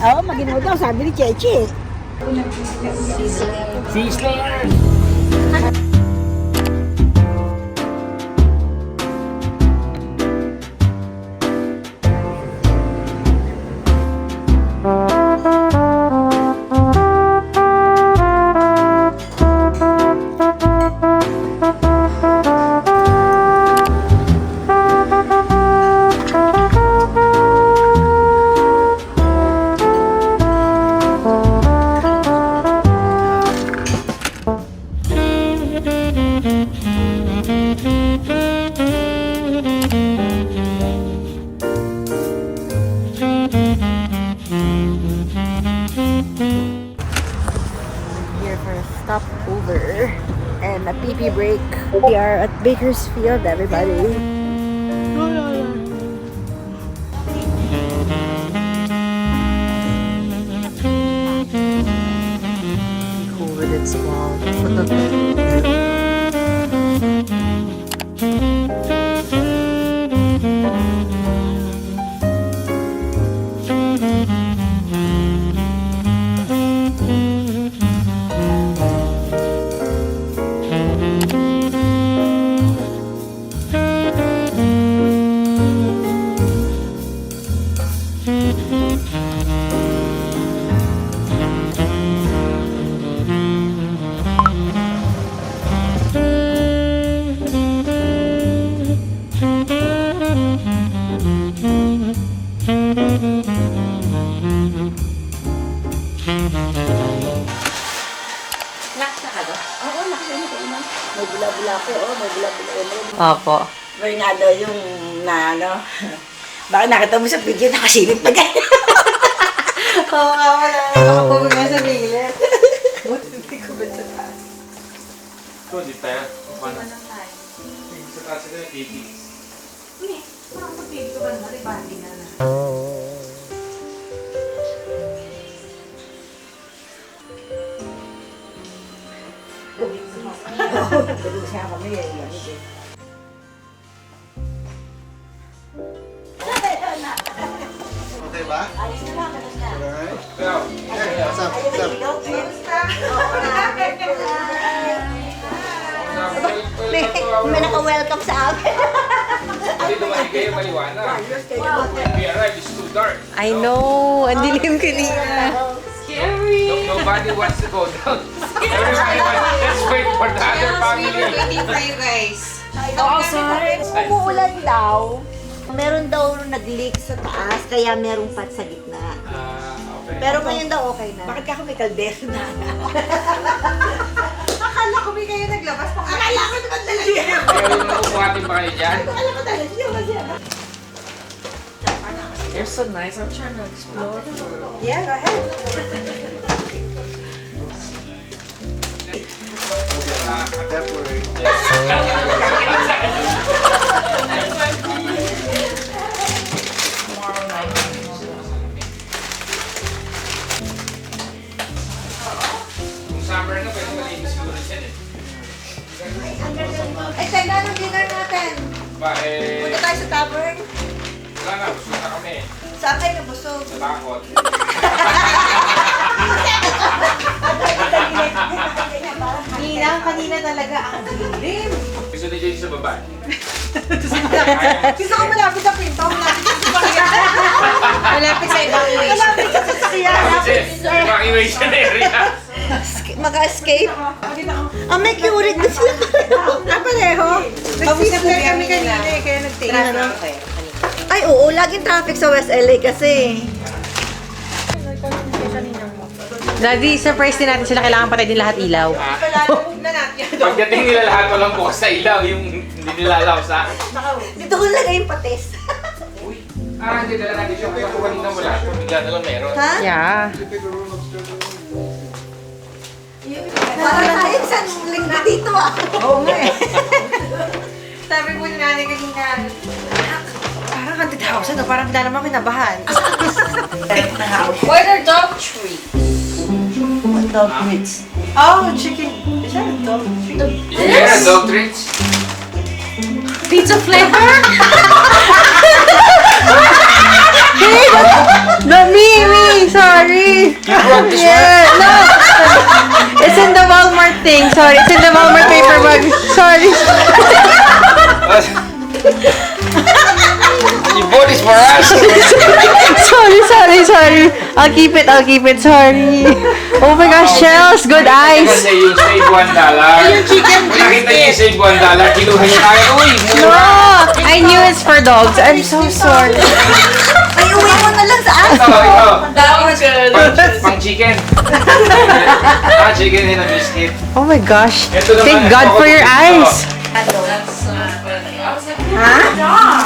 Oo, maginaw daw, sabi ni Cheche. Sizzler! Here for a stopover and a pee-pee break. We are at Bakersfield, everybody. Cool with its wall. May bula-bula ko, may bula-bula. Opo. Bernardo yung na ano. Baka nakita mo sa video, nakasilip na ganyan. Oo nga wala. Nakapagod nga sa biglet. Hindi ko ba sa taas? Ito, di tayo. Paano? Sa taas ito yung 80. Hindi. Parang pag-pili ko ba na? Ribanding na na. Tulog siya kami eh. Okay ba? Ayos na lang, ayos na. Alright. Ikaw. Yeah, what's up? What's up? May naka-welcome sa amin. Hindi dumating kayo maliwanag. We arrived, it's too dark. I know. Ang dilim kanina. Nobody wants to go down. Everybody wants, let's wait for the other family. for you guys. Umuulan daw. Meron daw nag-leak sa taas, kaya merong pat sa gitna. Okay. Pero ngayon daw okay na. Bakit ka may kaldero na? Akala ko may kayo naglabas pa. Akala ko naman talaga yun. Kaya yung nakukuhatin ba kayo dyan? Akala ko talaga yun kasi ano. You're so nice. I'm trying to explore. Yeah, go ahead. February. Kung summer na, pwede malinis siguro dyan eh. Ay, teka, anong dinner natin? Ba, eh, Punta tayo sa tavern. wala na, gusto na kami. Saan kayo nabusog? Natakot. Ninang, kanina talaga ang dilim. Gusto ni Jay sa baba. Gusto ko malapit sa pinto. Malapit sa sasakyan. Malapit sa evaluation. Malapit sa sasakyan. Evacuation area. Maka-escape. May Keurig na sila. Pareho. Nag-seafood kami kanina eh, kaya nag-take. Ay, oo. Laging traffic sa West LA kasi. Daddy, surprise din natin sila. Kailangan patay din lahat ilaw. Pagdating nila lahat walang bukas sa ilaw, yung hindi nila alaw sa... Dito ko lagay yung patis. Uy! Hindi nila natin siya. Kaya kung kanina wala, bigla na lang meron. Ha? Yeah. Parang tayo sa linggo dito ah. Oo nga eh. Sabi po ni nanay kanina, parang 100,000 na parang hindi naman kinabahan. What are dog treats? Dog treats. Oh, chicken. Is that a dog treat? Yeah, dog treats. Pizza flavor? No, me, sorry. You brought this Yeah, no. It's in the Walmart thing. Sorry, it's in the Walmart paper bag. Sorry. one? You bought this for us? sorry. I'll keep it. Sorry. Oh my gosh, Shells, good eyes. Kasi yung save $1. Yung chicken nakita niyo yung save $1, kinuha niyo tayo. Uy, No, mura. I knew it's for dogs. I'm so sorry. Ay, uwi mo na lang sa akin. Pang chicken. Chicken and a biscuit. Oh my gosh. Ito naman, Thank God for your eyes.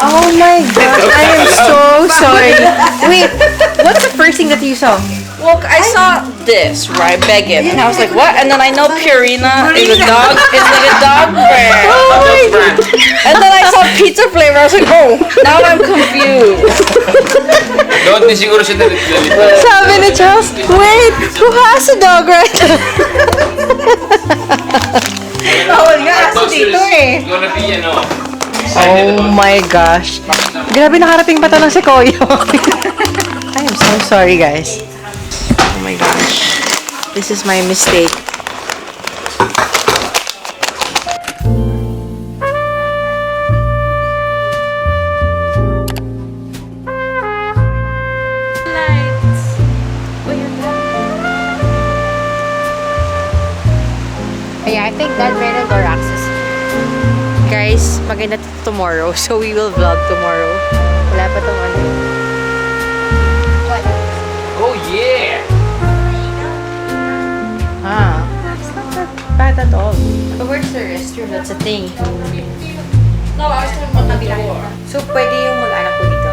Oh my God. I am so sorry. Wait, what's the first thing that you saw? Well, I saw this, right, Beggett, and I was like, what? And then I know Purina is a dog, it's like a dog brand. Oh my God. And then I saw pizza flavor, I was like, oh, now I'm confused. Doon din siguro siya nalito. Sabi ni Charles, wait, who has a dog right now? Bawal nga aso dito eh. Gonna be, Oh my gosh. Grabe, nakarating pa to ng Sequoia. I am so sorry, guys. Oh my gosh. This is my mistake. Yeah, I think that ran door access. Guys, maganda tomorrow, so we will vlog tomorrow. Wala pa tong ano. Oh yeah! Ah, it's not that bad at all. But where's the restroom? That's a thing. No, I was talking about the door. So, pwede yung mag-anak ko dito.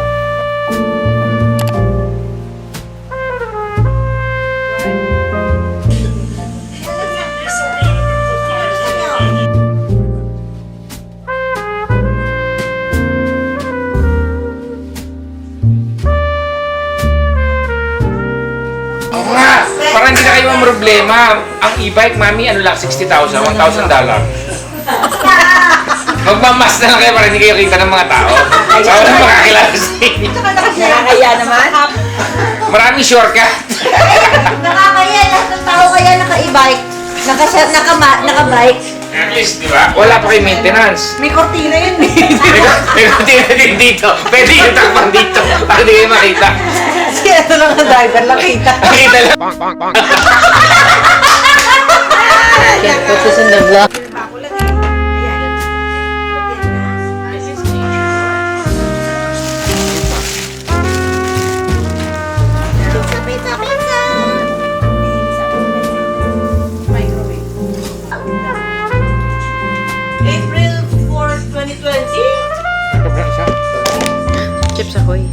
Oo nga! Para hindi na kayo problema. Ang e-bike, mami, ano lang, $60,000, $1,000. Magmamas na lang kayo para hindi kayo kita ng mga tao. Sa wala makakilala sa inyo. Nakakaya naman. Maraming shortcut. Nakakaya. Lahat ng tao kaya naka-e-bike. Naka-bike. At least, di ba? Wala pa kayo maintenance. May kortina yun eh. May kontina din dito. Pwede yung takpan dito. Para hindi kayo makita. Kasi ito lang ang driver, nakita. Makita lang. Can't put this in the vlog. April 4, 2020? Chips Ahoy.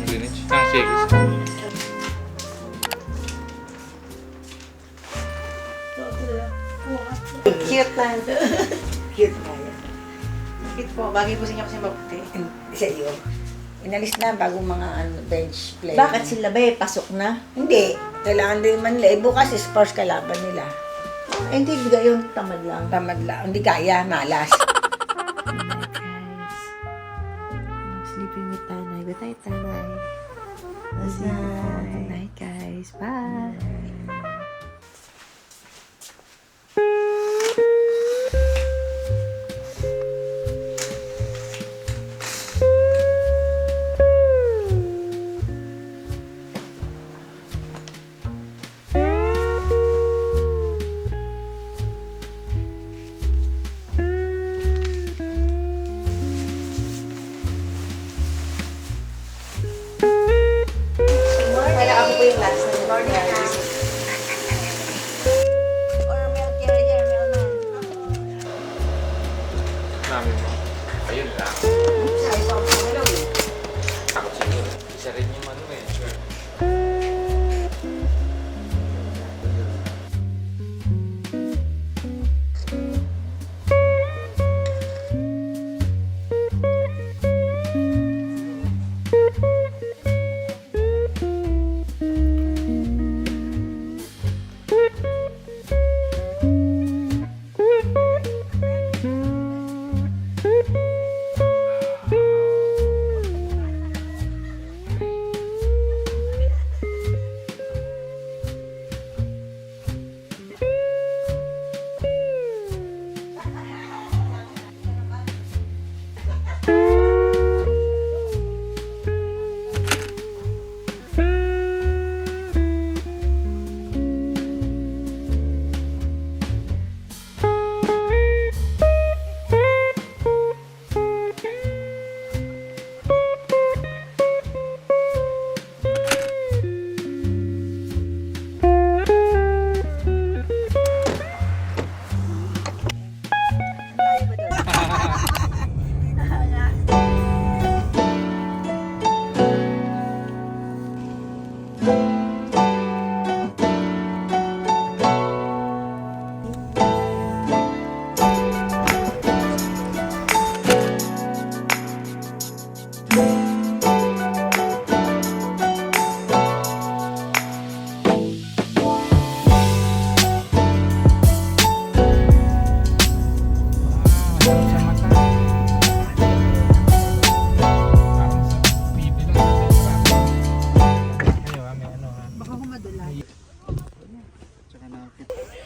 Linis. Ang sige. Cute lang. Cute nga yan. Cute po. Bagay po sa inyo kasi mabuti. Sa iyo. Inalis na bago mga bench play. Bakit sila ba pasok na? Hindi. Kailangan din man nila. Bukas sports kalaban nila. Eh, hindi bigay yung tamad lang. Tamad lang. Hindi kaya. Malas. Sleeping with Tanay. Good night, Tanay. Good night, guys. Bye. Kaya ako po yung last na.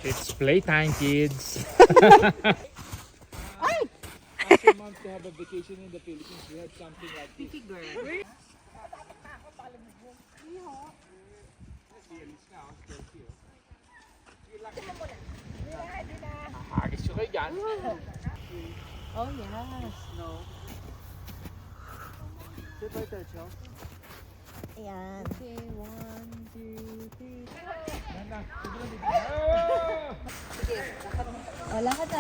It's playtime, kids. Hagis ko kayo dyan. Oh, yes. Ayan. Okay, 1, 2, 3. Wala ka na.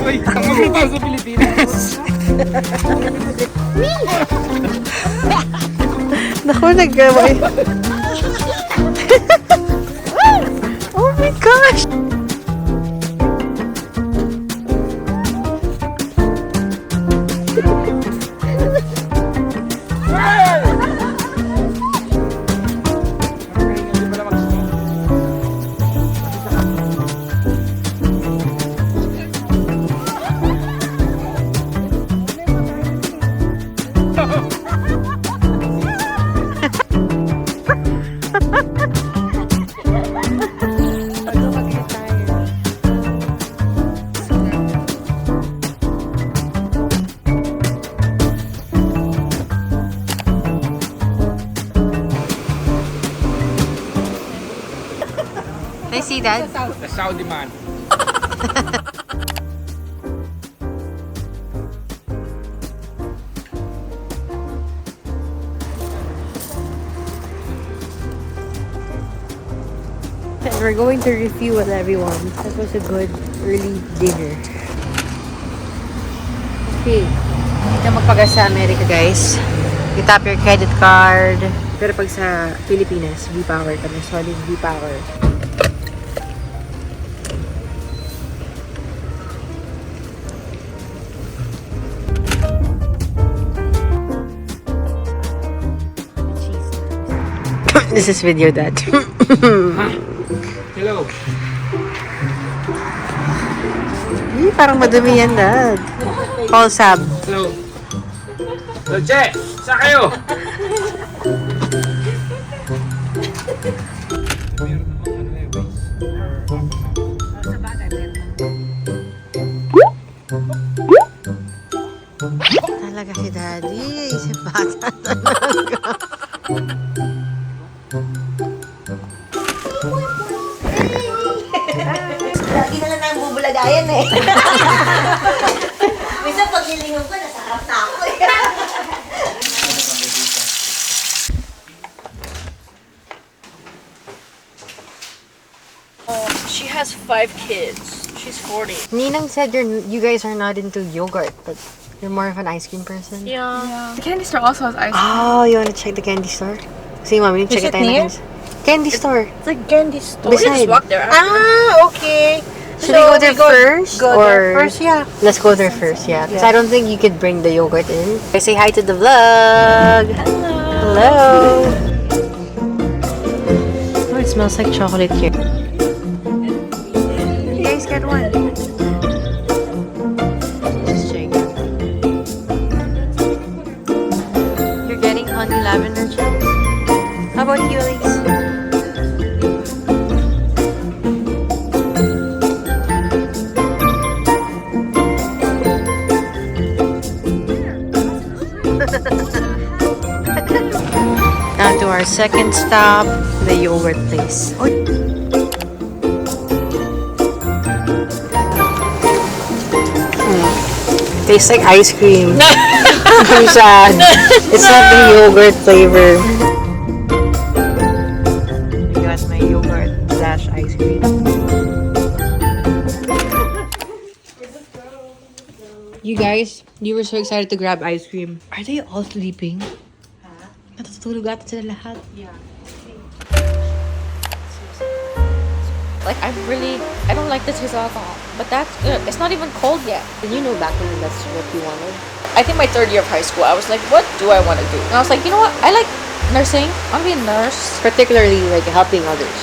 Uy, ang mga sa Pilipinas. Naku, nagkaway. Oh my gosh! I see that. The Saudi man. And we're going to refuel everyone. That was a good early dinner. Okay. Dito magpagas sa Amerika, guys. You tap your credit card. Pero pag sa Pilipinas, V-Power kami. Solid V-Power. This is video, Dad. Hello. Parang madumi yan, Dad. Paul Sab. Hello. Hello, Che. Saan kayo? Talaga si Daddy. Si bata talaga. Lagi na lang nang bubulagayan eh. Minsan pag nilingon ko, nasa harap na ako eh. She has 5 kids. She's 40. Ninang said you guys are not into yogurt, but you're more of an ice cream person. Yeah. The candy store also has ice cream. Oh, you wanna check the candy store? Sige, Mami, check it tayo near? natin. Candy store. It's like candy store. We can just walk there. Ah, okay. Should we go there first? Go there first, yeah. Let's go there first, yeah. Because I don't think you could bring the yogurt in. Okay, say hi to the vlog. Hello. Oh, it smells like chocolate here. You guys get one. Just check. You're getting honey lavender chai? How about you, Elise? Now to our second stop, the yogurt place. Oh. Tastes like ice cream. I'm sad. It's not the yogurt flavor. I got my yogurt slash ice cream. You guys, you were so excited to grab ice cream. Are they all sleeping? Natutulog ata sila lahat. Like, I don't like the taste of alcohol. But that's good. It's not even cold yet. Did you know back then that's what you wanted? I think my 3rd year of high school, I was like, what do I want to do? And I was like, you know what? I like nursing. I want to be a nurse. Particularly like helping others.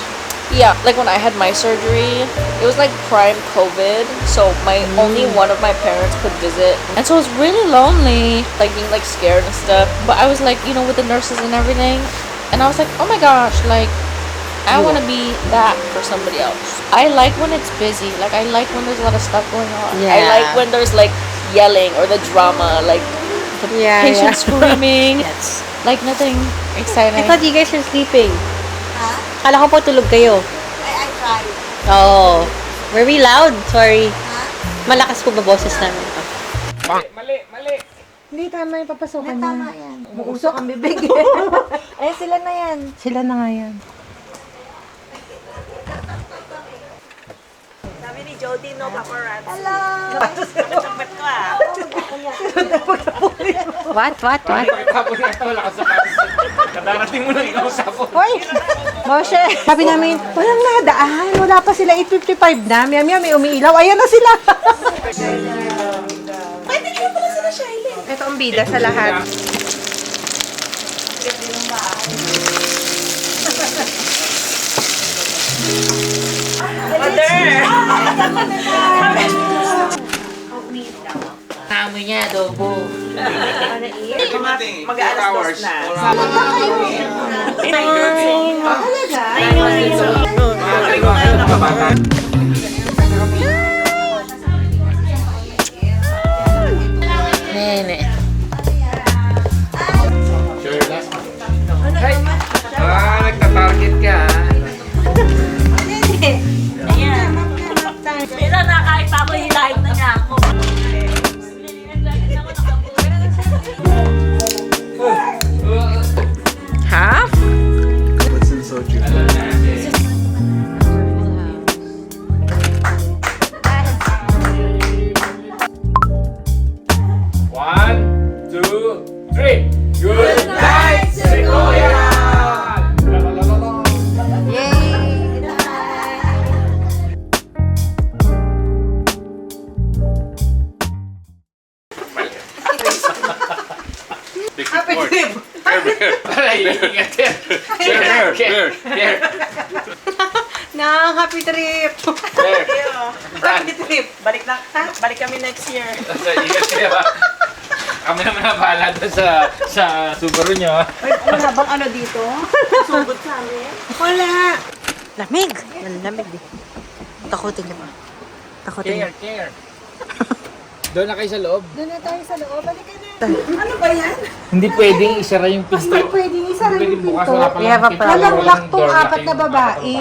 Yeah, like when I had my surgery, it was like prime COVID, so only one of my parents could visit, and so it was really lonely, like being like scared and stuff. But I was like, you know, with the nurses and everything, and I was like, oh my gosh, like I want to be that for somebody else. I like when it's busy, like I like when there's a lot of stuff going on. I Yeah. like when there's like yelling or the drama, like the patient screaming. Yes. Like nothing exciting. I thought you guys were sleeping. Kala ko po tulog kayo. I tried. Oh. Very loud. Sorry. Malakas po ba boses namin? Mali, mali. Hindi, tama yung papasokan niya. Tama yan. Umuusok ang bibig. Ay, sila na yan. Sila na nga yan. Sabi ni Jody, no paparazzi. Hello! Chapet ko ah. What? Tapos na ito, wala ka sa patis. Kadarating mo na ikaw sa po. Hoy! Moshe! Sabi namin, walang nadaan. Wala pa sila 8:55 na. Maya may umiilaw. Ayan na sila! Ito ang bida sa lahat. Kamo niya, adobo. Mag-alas na. Nene. Nagta-target ka. Pero nakahit pa ako, hilahin na niya ako. Half? What's in soju? One, two, three. Good night, Sequoia! Happy trip! Here. Happy trip! Happy trip! Balik kami next year. Kami naman na bahala doon sa Subaru nyo. Wala bang ano dito? Wala! Lamig. Lamig eh. Takutin niyo ba? Takutin niyo. Care. Doon na kayo sa loob. Doon na tayo sa loob. Balikan na. Hindi pwedeng isara yung pinto. Hindi pwedeng isara Hindi yung pwedeng bukas. pinto. Wala pa We have a lang pinto. problem. Walang lock tong door, apat na yung babae.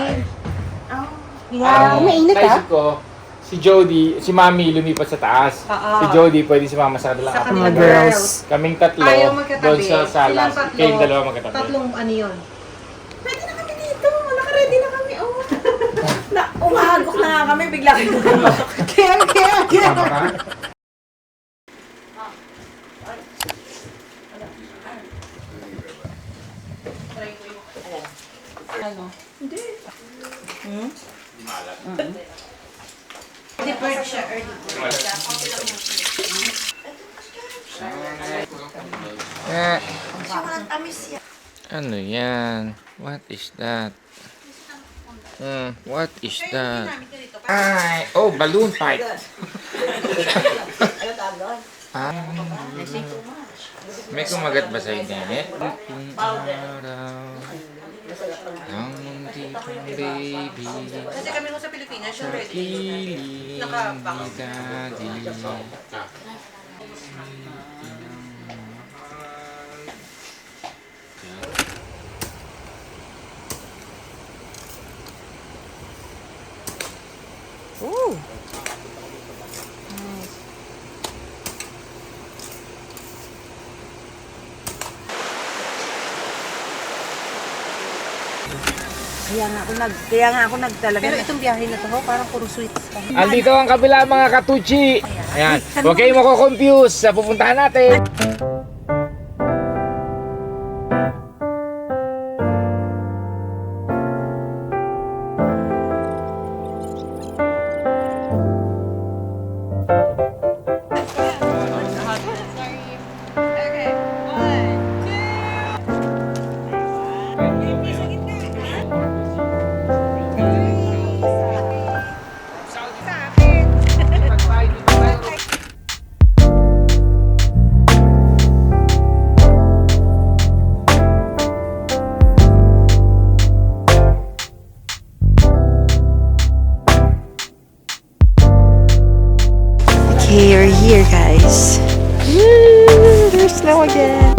Ang Mainit naisip ko, si Jody, si Mami lumipat sa taas. Si Jody pwede sumama sa kabilang apat. kanila Mga girls. Kaming tatlo Ayaw magkatabi. doon sa sala. Silang tatlo. Kayong dalawa magkatabi. Tatlong ano yun. Pwede na kami dito. Naka-ready na kami. Oh. Umahagok na nga kami, bigla kayo. Kaya. Tama ka? Ano yan? What is that? What is that? Ay, oh, balloon fight. May kumagat ba sa inyo? Ang munti kong baby. Kasi kami nung sa Pilipinas, siya ready. Kiling ni daddy. Ooh. Kaya nga ako nagtalaga. Pero itong biyahe na to, parang puro sweets ka. Andito ang kabila mga katuchi. Ayan. Huwag kayong mako-confuse sa pupuntahan natin. Ciao again!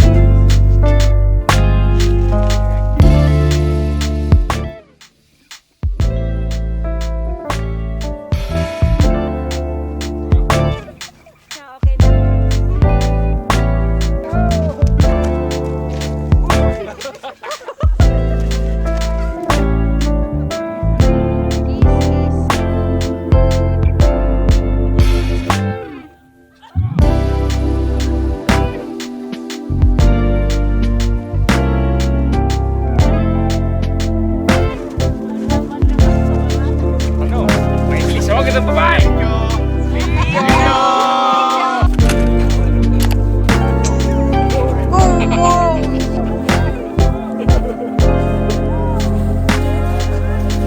Ano? May bilis ako kita babae!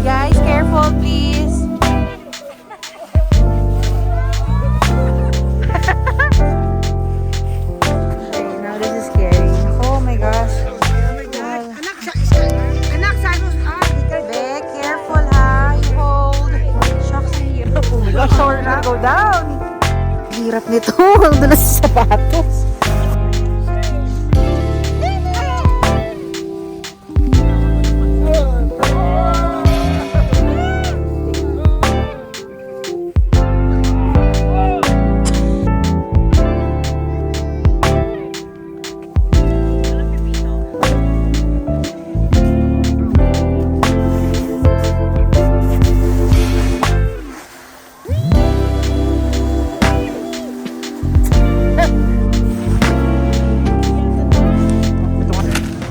Guys, careful please. Okay, now this is scary. Oh my gosh. Be careful ha. You hold. Shucks, ang hirap. Oh my gosh, we're gonna go down. Hirap nito. Ang dulas sa sapatos.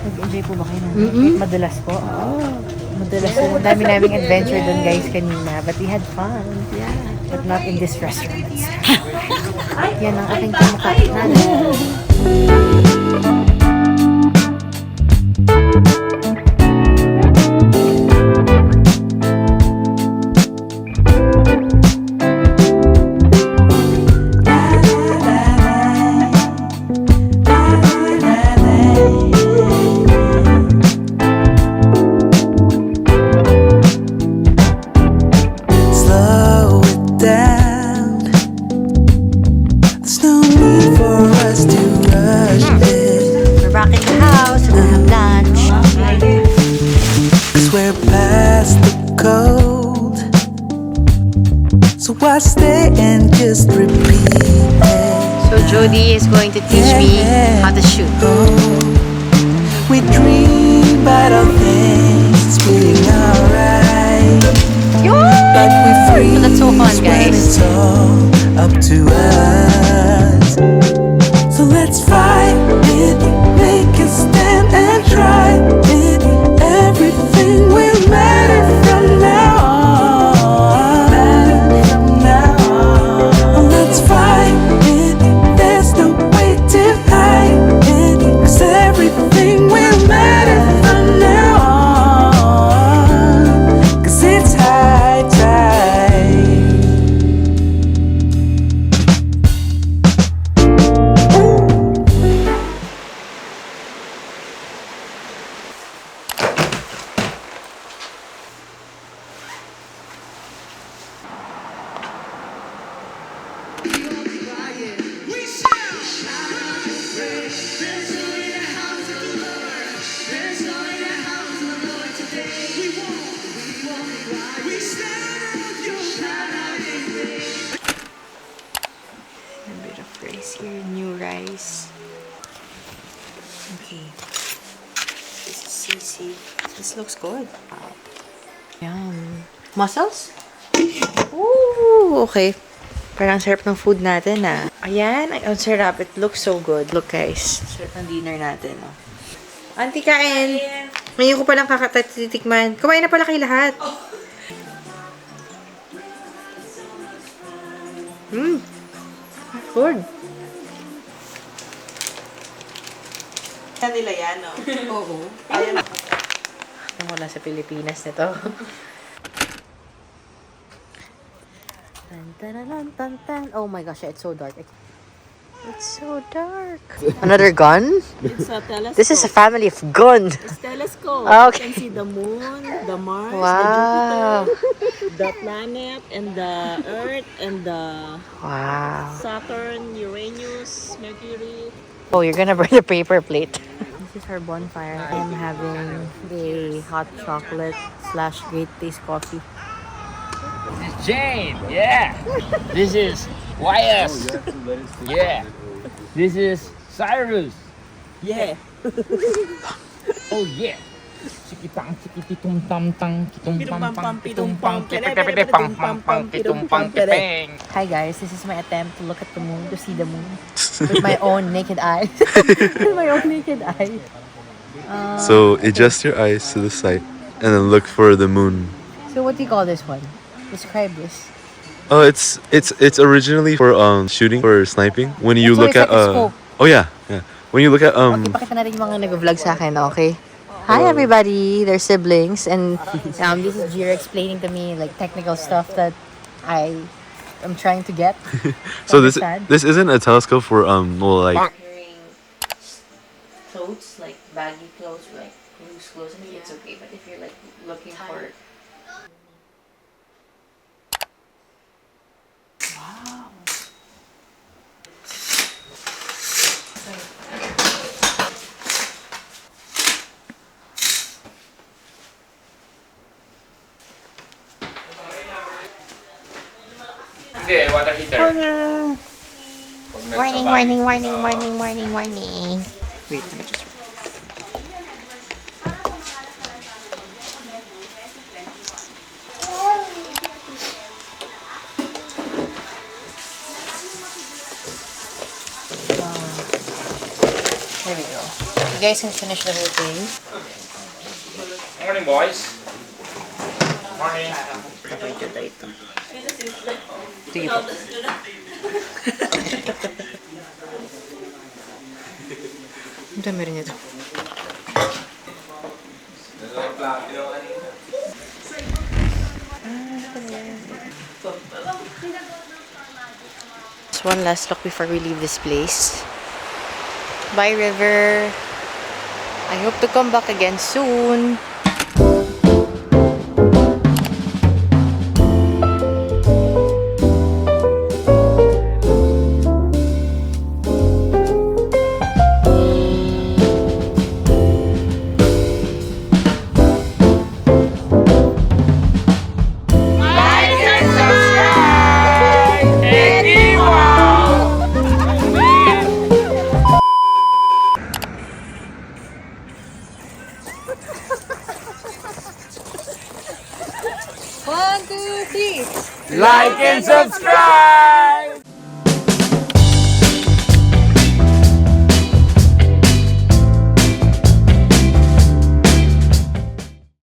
Nag-enjoy po ba kayo na? Madalas po. Madalas po. Ang dami naming adventure doon guys kanina. But we had fun. Yeah. But not in this restaurant. Yan ang aking kamukha. Slow it down. There's no need for us to rush it. We're back in the house. We're gonna have lunch. 'Cause we're past the cold. So I stay and just repeat it. So Jody is going to teach me how to shoot. We dream about all things being alright. But we freeze That's so fun, when guys. it's all up to us. So let's fight it, make a stand and try it. Everything will matter from now on. Matter from now on. Let's fight it, there's no way to hide it. 'Cause everything will matter from now on. 'Cause it's high tide. A bit of rice here, new rice. Okay. This is sisig. This looks good. Yum. Mussels? Ooh, okay. Parang sarap ng food natin, ah. Ayan, ang sarap. It looks so good. Look, guys. Sarap ng dinner natin, oh. Auntie, kain. Ngayon ko palang kakatitikman. Kumain na pala kayo lahat. Good. Nila yan, no? Oo. Wala sa Pilipinas nito. Tan, tan, tan, tan, tan. Oh my gosh, it's so dark. It's so dark. Another gun? It's a telescope. This is a family of gun. It's telescope. Okay. You can see the moon, the Mars, Wow. the Jupiter, the planet, and the Earth, and the Wow. Saturn, Uranus, Mercury. Oh, you're gonna burn the paper plate. This is our bonfire. I'm having a hot chocolate / great taste coffee. Jane, yeah. This is YS. Yeah. This is Cyrus. Yeah. Oh yeah. Sikitang sikitum tam tang kitum pam pam Pitum pitum pam pipipipip pam pam pam pitum pam pipeng. Hi guys, this is my attempt to look at the moon, to see the moon with my own naked eye. With my own naked eye. So adjust your eyes to the side and then look for the moon. So what do you call this one? Describe this. Oh, it's originally for shooting, for sniping. When you So look it's at like a scope. oh yeah. When you look at Okay, pakita natin yung mga nag-vlog sa akin, okay? Hi everybody, they're siblings, and this is Jira explaining to me like technical stuff that I am trying to get. so this understand. this isn't a telescope for well like Wearing clothes, like baggy clothes, like loose clothes, I mean, it's okay. But if you're like looking for Hindi, water heater. Warning, warning, warning, warning, warning, warning. Wait, let me just... There we go. You guys can finish the whole thing. Morning, boys. Morning. Sige po. Ang dami rin ito. Just one last look before we leave this place. Bye, River. I hope to come back again soon. Like and subscribe!